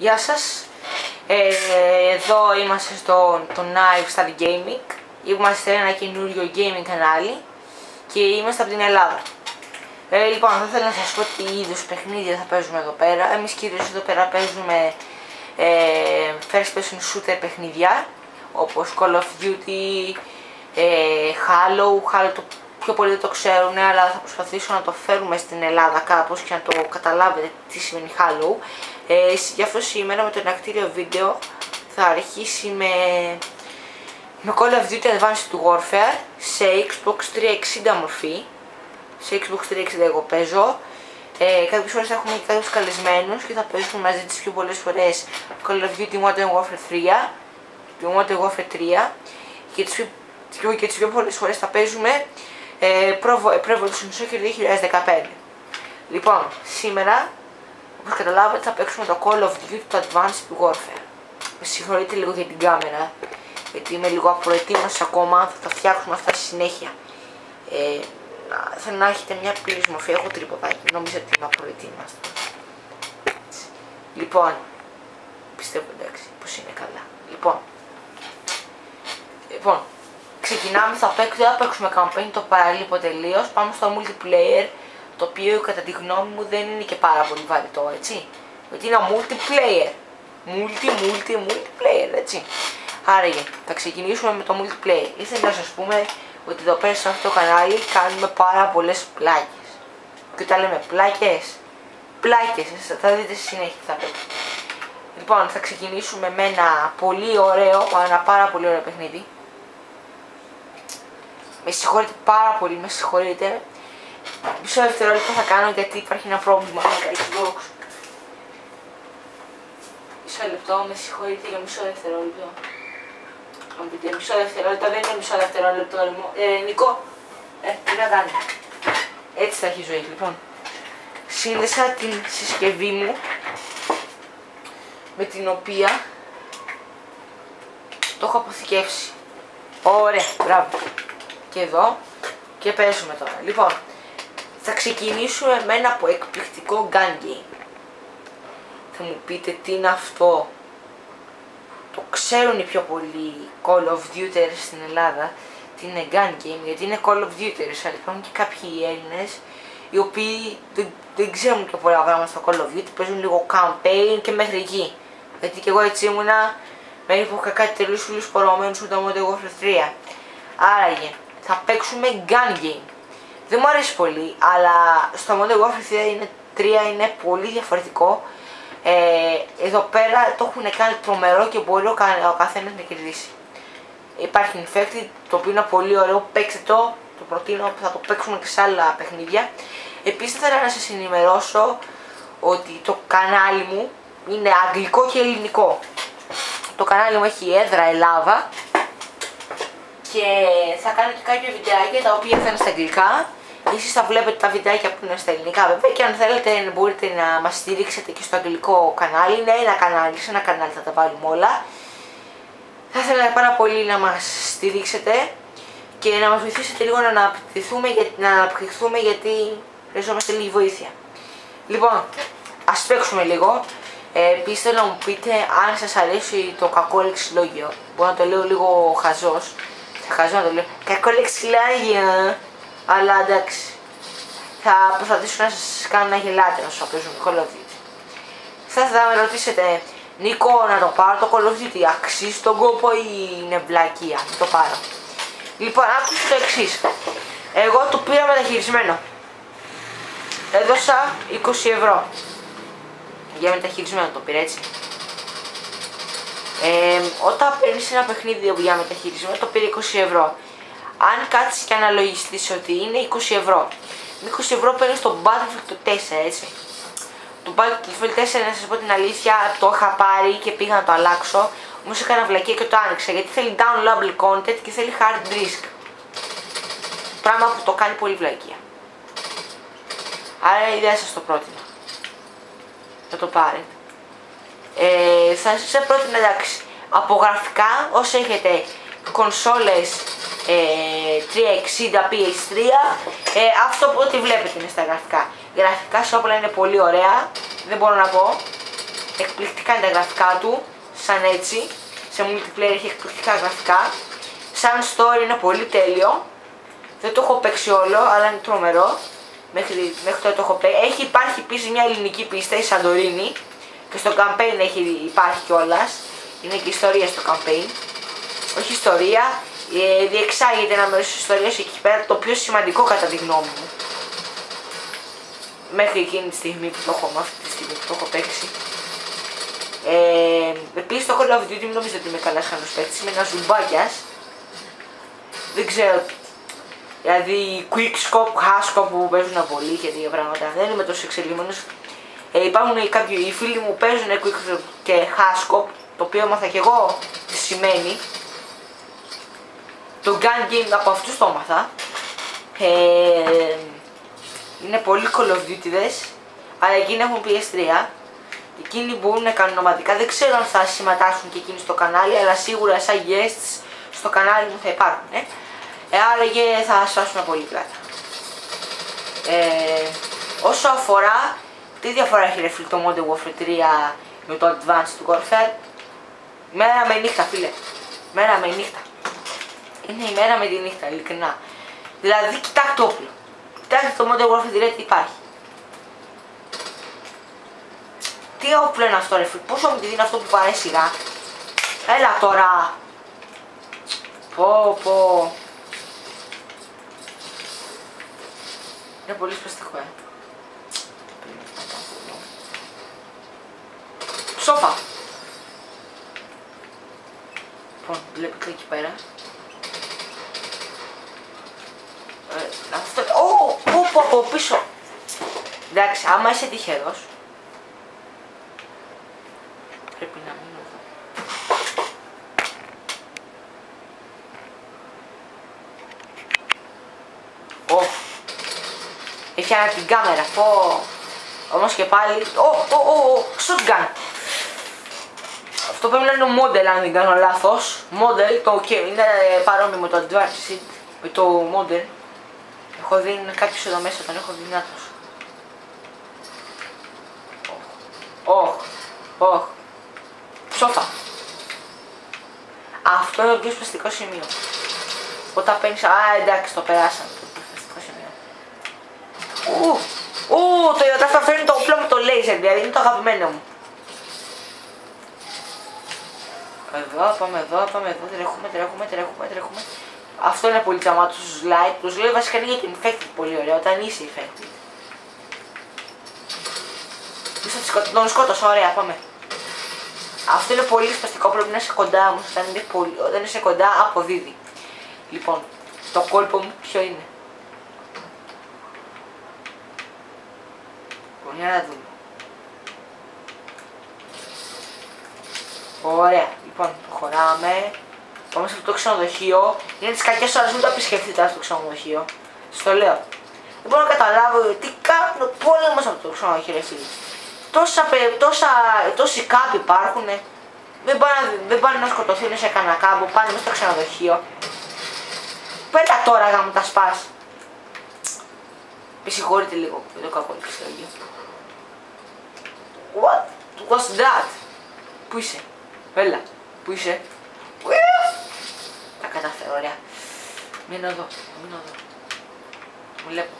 Γεια σας, εδώ είμαστε στο Knife Star Gaming. Είμαστε ένα καινούριο gaming κανάλι και είμαστε από την Ελλάδα. Λοιπόν, θα ήθελα να σας πω τι είδους παιχνίδια θα παίζουμε εδώ πέρα. Εμείς κυρίως εδώ πέρα παίζουμε first person shooter παιχνίδια, όπως Call of Duty, Halo το πιο πολλοί δεν το ξέρουν, αλλά θα προσπαθήσω να το φέρουμε στην Ελλάδα κάπως και να το καταλάβετε τι σημαίνει Halo. Γι' αυτό σήμερα με το ενακτήριο βίντεο θα αρχίσει με Call of Duty Advanced Warfare σε Xbox 360 μορφή. Σε Xbox 360 εγώ παίζω. Κάποιες φορές θα έχουμε και κάποιους καλεσμένους και θα παίζουμε μαζί τις πιο πολλές φορές Call of Duty Modern Warfare 3, το Modern Warfare 3 και τις πιο πολλές φορές θα παίζουμε Pro Evolution Soccer 2015. Λοιπόν, σήμερα όπως καταλάβατε θα παίξουμε το Call of Duty το Advanced Warfare. Με συγχωρείτε λίγο για την κάμερα, γιατί είμαι λίγο απροετοίμαστος ακόμα, θα τα φτιάξουμε αυτά στη συνέχεια. Θέλω να έχετε μια πλήρης μορφή, έχω τρυποδάκι, νομίζω ότι είμαι απροετοίμαστος. Λοιπόν, πιστεύω εντάξει, πως είναι καλά. Λοιπόν, ξεκινάμε, θα παίξουμε campaign, το παραλείπω τελείως, πάμε στο multiplayer, το οποίο κατά τη γνώμη μου δεν είναι και πάρα πολύ βαρετό, έτσι. Γιατί είναι multiplayer, multiplayer, έτσι. Άραγε, θα ξεκινήσουμε με το multiplayer. Ήθελα να σας πούμε ότι εδώ πέρα σε αυτό το κανάλι κάνουμε πάρα πολλές πλάκες. Και όταν λέμε πλάκες, θα δείτε στη συνέχεια θα παίξουμε. Λοιπόν, θα ξεκινήσουμε με ένα πάρα πολύ ωραίο παιχνίδι. Με συγχωρείτε πάρα πολύ, με συγχωρείτε. Μισό δευτερόλεπτο θα κάνω γιατί υπάρχει ένα πρόβλημα με τα Xbox. Μισό λεπτό, με συγχωρείτε για μισό δευτερόλεπτο. Αν πείτε μισό δευτερόλεπτο, δεν είναι μισό δευτερόλεπτο. Νικό, τι να κάνει. Έτσι θα έχει ζωή. Λοιπόν, σύνδεσα την συσκευή μου με την οποία το έχω αποθηκεύσει. Ωραία, μπράβο. Και εδώ και παίζουμε τώρα. Λοιπόν, θα ξεκινήσουμε με ένα εκπληκτικό gun game. Θα μου πείτε τι είναι αυτό. Το ξέρουν οι πιο πολλοί Call of Duty στην Ελλάδα τι είναι gun game, γιατί είναι Call of Duty, αλλά υπάρχουν και κάποιοι Έλληνες οι οποίοι δεν ξέρουν και πολλά πράγματα στο Call of Duty, παίζουν λίγο campaign και μέχρι εκεί. Γιατί και εγώ έτσι ήμουνα μέχρι που είχα κάτι τελείως πορωμένους στο Modern Warfare 3. Άραγε, θα παίξουμε gun game. Δεν μου αρέσει πολύ, αλλά στο Modern Warfare 3 είναι πολύ διαφορετικό. Εδώ πέρα το έχουν κάνει τρομερό και μπορεί ο καθένας να κερδίσει. Υπάρχει Infected, το οποίο είναι πολύ ωραίο, παίξτε το προτείνω, θα το παίξουμε και σε άλλα παιχνίδια. Επίσης θέλω να σας ενημερώσω ότι το κανάλι μου είναι αγγλικό και ελληνικό. Το κανάλι μου έχει έδρα Ελλάδα και θα κάνω και κάποια βιντεάκια τα οποία θα είναι στα αγγλικά. Εσείς θα βλέπετε τα βιντεάκια που είναι στα ελληνικά βέβαια, και αν θέλετε μπορείτε να μας στηρίξετε και στο αγγλικό κανάλι. Είναι ένα κανάλι, σε ένα κανάλι θα τα βάλουμε όλα. Θα ήθελα πάρα πολύ να μας στηρίξετε και να μας βοηθήσετε λίγο να αναπτυχθούμε, γιατί χρειαζόμαστε λίγη βοήθεια. Λοιπόν, ας παίξουμε λίγο. Επίσης θέλω να μου πείτε αν σας αρέσει το κακό λεξιλόγιο. Μπορώ να το λέω λίγο χαζός. Χαζό να το λέω κακό λεξιλόγιο. Αλλά εντάξει, θα προσπαθήσω να σας κάνω να γελάτε όσο παίζουμε Call of Duty. Θα με ρωτήσετε, Νίκο, να το πάρω το Call of Duty, αξίζει τον κόπο ή είναι βλακεία, να το πάρω. Λοιπόν, άκουσα το εξής. Εγώ το πήρα μεταχειρισμένο. Έδωσα 20 ευρώ. Για μεταχειρισμένο το πήρα, έτσι. Όταν παίρνεις ένα παιχνίδι για μεταχειρισμένο το πήρε 20 ευρώ. Αν κάτσεις και αναλογιστείς ότι είναι 20 ευρώ, με 20 ευρώ παίρνεις το Battlefield το 4, έτσι. Το Battlefield 4, να σας πω την αλήθεια, το είχα πάρει και πήγα να το αλλάξω, όμως έκανα βλακία και το άνοιξα, γιατί θέλει downloadable content και θέλει hard disk. Πράγμα που το κάνει πολύ βλακία. Άρα η ιδέα σας το πρότεινα. Θα το πάρετε. Θα σας πρότεινα, εντάξει, από γραφικά, όσο έχετε κονσόλες 360 PS3, αυτό που ό,τι βλέπετε είναι στα γραφικά. Γραφικά σε όπλα είναι πολύ ωραία, δεν μπορώ να πω. εκπληκτικά είναι τα γραφικά του, σαν έτσι. Σε multiplayer έχει εκπληκτικά γραφικά. Σαν story είναι πολύ τέλειο. Δεν το έχω παίξει όλο, αλλά είναι τρομερό. Μέχρι τώρα το έχω παίξει. Υπάρχει επίσης μια ελληνική πίστα, η Σαντορίνη. Και στο campaign υπάρχει κιόλας. Είναι και ιστορία στο campaign. Όχι ιστορία, διεξάγεται ένα μέρος της ιστορίας εκεί πέρα, το πιο σημαντικό κατά τη γνώμη μου. Μέχρι εκείνη τη στιγμή που το έχω, αυτή τη στιγμή που το έχω παίξει. Επίσης το Call of Duty μην νομίζω ότι είμαι καλά χάνος παίκτης, είμαι ένας ζουμπάκιας. Δεν ξέρω, δηλαδή quick scope, hard scope που παίζουν πολύ και τέτοια πράγματα, δεν είμαι τόσο εξελιγμένος. Υπάρχουν κάποιοι φίλοι μου που παίζουν quick scope και hard scope, το οποίο έμαθα και εγώ τι σημαίνει. Το gun game από αυτούς το έμαθα. Είναι πολύ Call of Duty-δες, αλλά εκείνοι έχουν PS3. Εκείνοι μπορούν να κάνουν ονοματικά, δεν ξέρω αν θα συμμετάσχουν και εκείνοι στο κανάλι, αλλά σίγουρα σαν guests στο κανάλι μου θα υπάρχουν. Άραγε θα σπάσουμε πολύ πλάτα. Όσο αφορά, τι διαφορά έχει ρε φίλε το Modern Warfare 3 με το Advanced Warfare? Μέρα με νύχτα φίλε, μέρα με νύχτα. Είναι η μέρα με τη νύχτα, ειλικρινά. Δηλαδή κοιτάξτε το όπλο. Κοιτάξτε το Modern Warfare 3 τι υπάρχει. Τι όπλο είναι αυτό ρε φίλε, πόσο μου τη δίνει αυτό που πάρε σιγά. Έλα τώρα. Πω. Είναι πολύ σπαστικό Σόφα. Λοιπόν, βλέπετε εκεί πέρα. Αυτό... Ω, από πίσω. Εντάξει, άμα είσαι τυχερός, πρέπει να μείνω εδώ. Έχει ανά την κάμερα. Όμως και πάλι. Shotgun. Αυτό πρέπει να είναι ο model αν δεν κάνω λάθος. Model, είναι παρόμοιο με το Advanced, με το model. Έχω δει κάποιος εδώ μέσα, τον έχω δυνάτος. Ψόφα. Αυτό είναι το πιο σπαστικό σημείο. Όταν παίρνεις, εντάξει το περάσαμε το πιο σπαστικό σημείο. Το ιωτάφτα αυτό είναι το όπλο με το laser, δηλαδή είναι το αγαπημένο μου. Εδώ, πάμε εδώ, τρέχουμε. Αυτό είναι πολύ τσαμάτο στους light. Τους λέει βασικά είναι για την infected πολύ ωραία, όταν είσαι infected. Τον σκότωσα, ωραία, πάμε. Αυτό είναι πολύ σπαστικό, πρέπει να είσαι κοντά όμως, όταν είσαι κοντά αποδίδει. Λοιπόν, το κόλπο μου ποιο είναι? Για να δούμε. Ωραία, λοιπόν, προχωράμε. Πάμε σε αυτό το ξενοδοχείο. Είναι τις κακές ώρες, μην το επισκεφτείτε αυτό το ξενοδοχείο. Σας το λέω. Δεν μπορώ να καταλάβω τι κάνουν πόλεμος από το ξενοδοχείο, ρε φίλοι. Τόσοι κάποι υπάρχουν. Δεν πάνε να σκοτωθούν σε κανένα κάμπο, πάνε μέσα στο ξενοδοχείο. Πέτα τώρα να μου τα σπάς. Με συγχωρείτε λίγο για το κακό επιστολή. What was that? Πού είσαι? Έλα, πού είσαι? Τα κατάφερα, ωραία. Μείνω εδώ. Μου βλέπω.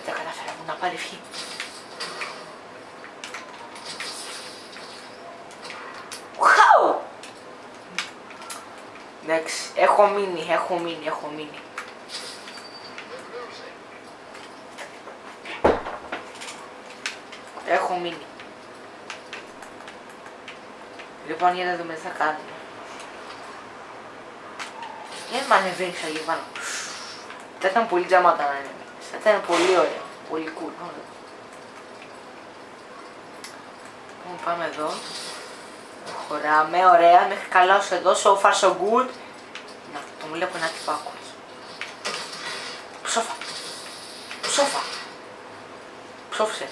Τα κατάφερα, μου να πάρει ευχή. Εντάξει, έχω μείνει. Λοιπόν, για να δούμε τι θα κάνουμε. Για να ανεβαίνεις εκεί πάνω. Θα ήταν πολύ τζαμάτα να ανεβαίνεις. Θα ήταν πολύ ωραία. Πολύ cool. Λοιπόν, πάμε εδώ. Προχωράμε, ωραία, μέχρι καλά ως εδώ, so far so good. Να, το μου βλέπω ένα τυπάκο. Ψόφισε.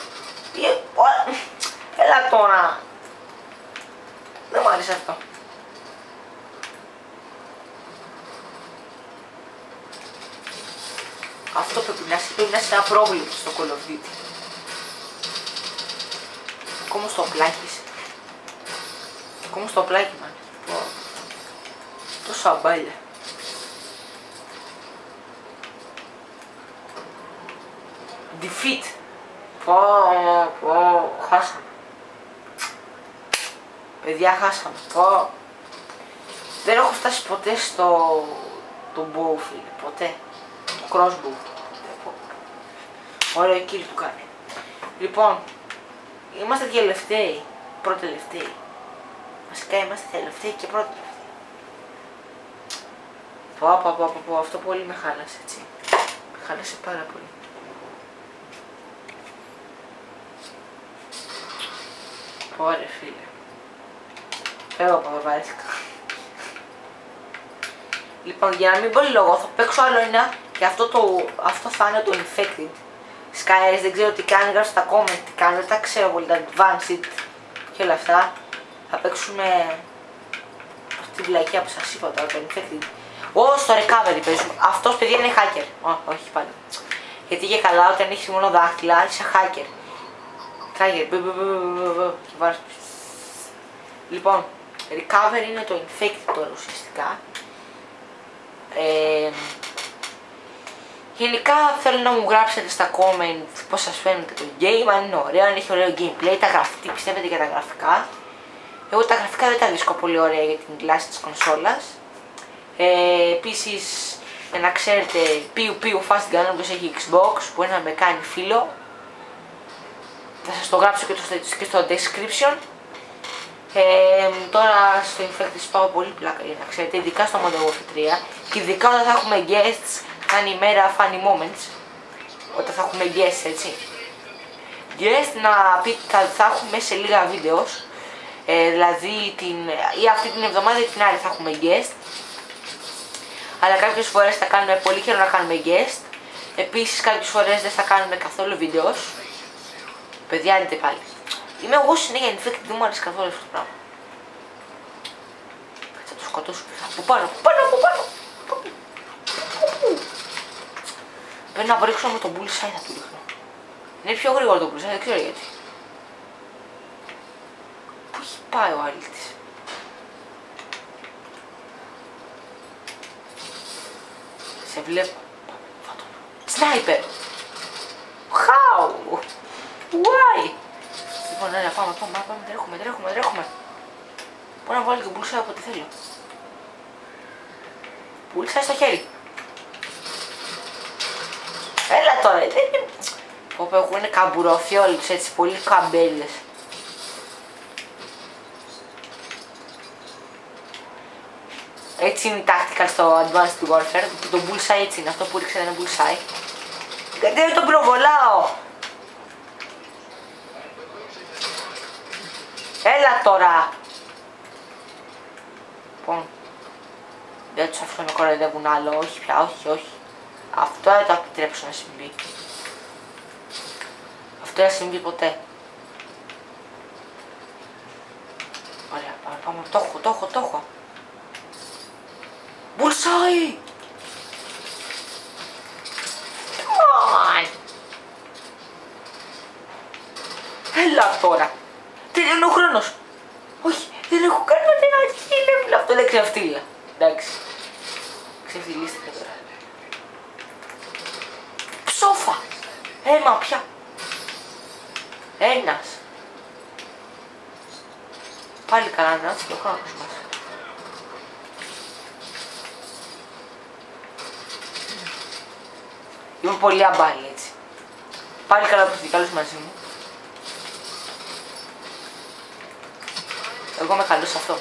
Έλα τώρα. Δεν μου άρεσε αυτό. Αυτό πρέπει να είσαι ένα πρόβλημα στο Call of Duty. Ακόμα στο πλάκι είσαι. Ακόμα στο πλάκι, man. Τόσο αμπάλια. Defeat. Χάσαμε. Παιδιά, χάσαμε. Δεν έχω φτάσει ποτέ στο bow, φίλε. Ποτέ. Το crossbow. Ωραίο kill του κάνει. Λοιπόν, είμαστε τελευταίοι. Πρώτοι-τελευταίοι. Βασικά είμαστε τελευταίοι και πρώτοι-τελευταίοι. Αυτό πολύ με χάλασε, έτσι. Με χάλασε πάρα πολύ. Ωραία, φίλε. Φεύγω από εδώ, βαρέθηκα. Λοιπόν, για να μην πω λόγο, θα παίξω άλλο ένα και αυτό θα είναι το Infected. Skies, δεν ξέρω τι κάνει, γράψτε στα comment τι κάνει, δεν τα ξέρω πολύ, τα Advanced και όλα αυτά. Θα παίξουμε αυτή τη βλακιά που σας είπα τώρα, το Infected. Στο recovery παίζουμε. Αυτός, παιδιά, είναι hacker. Όχι πάλι. Γιατί και καλά, όταν έχεις μόνο δάχτυλα, είσαι hacker. Hacker. Και βάζεις. Λοιπόν, recovery είναι το Infected τώρα ουσιαστικά. Γενικά θέλω να μου γράψετε στα comment πώς σας φαίνεται το game, αν είναι ωραίο, αν έχει ωραίο gameplay, τι πιστεύετε για τα γραφικά. Εγώ τα γραφικά δεν τα βρίσκω πολύ ωραία για την κλάση της κονσόλας. Επίσης, για να ξέρετε, πιου fast gun όπως έχει Xbox, που να με κάνει φίλο. Θα σας το γράψω και στο description. Τώρα στο Infected πάω πολύ πλάκα για να ξέρετε, ειδικά στο Modern Warfare 3 και ειδικά όταν θα έχουμε guests, θα είναι η μέρα funny moments, όταν θα έχουμε guests, έτσι. Guests να πείτε θα έχουμε σε λίγα βίντεο, δηλαδή ή αυτή την εβδομάδα ή την άλλη θα έχουμε guest, αλλά κάποιες φορές θα κάνουμε πολύ καιρό να κάνουμε guest, επίσης κάποιες φορές δεν θα κάνουμε καθόλου βίντεο. Παιδιά, δείτε πάλι. Είμαι εγώ συνέχεια Infected, δεν μου αρέσει καθόλου αυτό το πράγμα. Θα το σκοτώσω. Από πάνω. Πρέπει να βρίξω με τον bullseye, θα του ρίχνω. Είναι πιο γρήγορο το bullseye, δεν ξέρω γιατί. Πού έχει πάει ο αλήτης. Σε βλέπω. Sniper. How? Why? Λοιπόν, ναι, πάμε, τρέχουμε. Μπορώ να βάλω και bullseye όποτε θέλω. Bullseye στο χέρι. Έλα τώρα, δεν είναι... Όπου έχουν καμπουροφιόλους, έτσι, πολύ καμπέλες. Έτσι είναι η τακτικά στο Advanced Warfare και το bullseye έτσι είναι, αυτό που ρίξα δεν είναι bullseye. Γιατί δεν τον πυροβολάω. Έλα τώρα. Λοιπόν, δεν τους αφήνω να κοροϊδεύουν άλλο, όχι πια, όχι. Αυτό δεν το επιτρέψω να συμβεί. Αυτό δεν συμβεί ποτέ. Ωραία, πάμε, το έχω. Bullseye! Come on! Έλα τώρα! Τελειώνει ο χρόνος! Όχι, δεν έχω κάνει ένα kill, αυτό είναι ξεφτύλα. Εντάξει. Ξεφτυλίστηκε τώρα. Ψόφα! Έμα πια! Ένας! Πάλι καλά να έρθει ο χρόνος μας. Είμαι πολύ αμπάλη έτσι. Πάλι καλά που είστε καλούς μαζί μου. Εγώ είμαι καλός σε αυτό.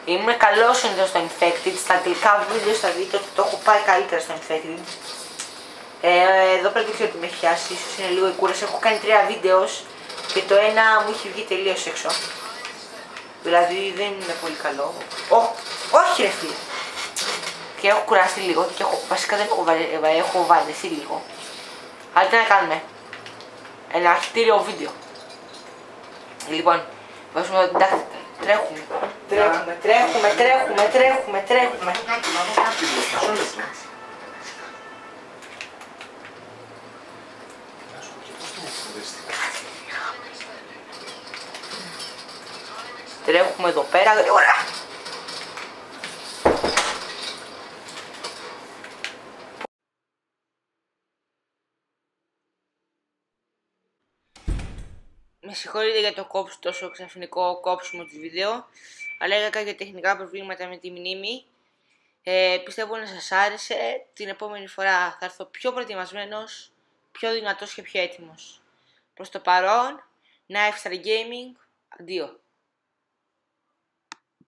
Είμαι καλός συνήθως στο Infected. Στα αγγλικά βίντεο θα δείτε ότι το έχω πάει καλύτερα στο Infected. Εδώ πέρα δεν ξέρω τι με έχει πιάσει. Ίσως είναι λίγο η κούραση. Έχω κάνει 3 βίντεο και το ένα μου έχει βγει τελείως έξω. Δηλαδή δεν είναι πολύ καλό. Όχι ρε φίλε. Και έχω κουράσει λίγο και βασικά δεν έχω βαρεθεί λίγο. Αλλά τι να κάνουμε. Ένα αρχιτήριο βίντεο. Λοιπόν, βάζουμε εδώ την τάχτη. Τρέχουμε. Τρέχουμε εδώ πέρα γρήγορα. Με συγχωρείτε για το τόσο ξαφνικό κόψιμο του βίντεο, αλλά είχα κάποια τεχνικά προβλήματα με τη μνήμη. Πιστεύω να σας άρεσε. Την επόμενη φορά θα έρθω πιο προετοιμασμένος, πιο δυνατός και πιο έτοιμος. Προς το παρόν, Knife Star Gaming, αντίο.